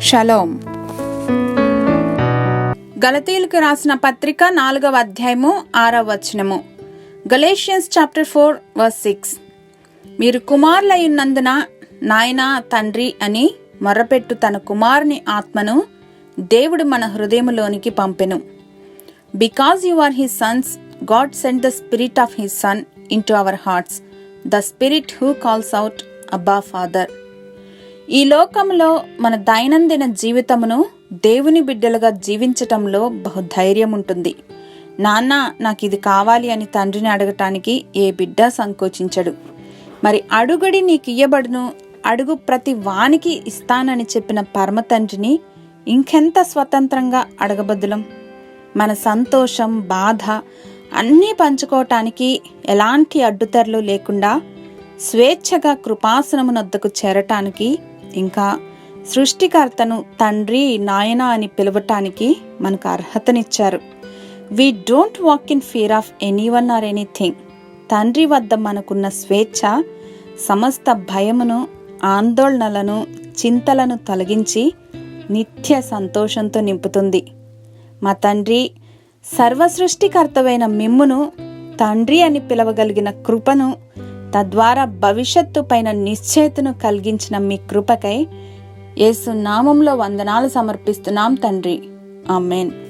Shalom. గలతీయులకు రాసిన పత్రిక 4వ అధ్యాయము 6వ వచనము. Galatians chapter 4:6. మీరు కుమారులయ్యున్నందున నాయనా తండ్రి అని మొర్రపెట్టు తన కుమారుని ఆత్మను దేవుడు మన హృదయములోనికి పంపెను. Because you are his sons, God sent the spirit of his son into our hearts, the spirit who calls out abba father. ఈ లోకంలో మన దైనందిన జీవితమును దేవుని బిడ్డలుగా జీవించటంలో బహుధైర్యం ఉంటుంది. నాన్న నాకు ఇది కావాలి అని తండ్రిని అడగటానికి ఏ బిడ్డ సంకోచించడు. మరి అడుగడి నీకు ఇయ్యబడును, అడుగు ప్రతి వానికి ఇస్తానని చెప్పిన పరమ తండ్రిని ఇంకెంత స్వతంత్రంగా అడగబద్దులం. మన సంతోషం, బాధ అన్నీ పంచుకోవటానికి ఎలాంటి అడ్డుతెరలు లేకుండా స్వేచ్ఛగా కృపాసనమునొద్దకు చేరటానికి, ఇంకా సృష్టికర్తను తండ్రి నాయన అని పిలవటానికి మనకు అర్హతనిచ్చారు. We don't walk in fear of anyone or anything. తండ్రి వద్ద మనకున్న స్వేచ్ఛ సమస్త భయమును, ఆందోళనలను, చింతలను తొలగించి నిత్య సంతోషంతో నింపుతుంది. మా తండ్రి సర్వసృష్టికర్తవైన మిమ్మును తండ్రి అని పిలవగలిగిన కృపను, తద్వారా భవిష్యత్తు పైన నిశ్చయతను కలిగించిన మీ కృపకై యేసు నామంలో వందనాలు సమర్పిస్తున్నాం తండ్రి. ఆమేన్.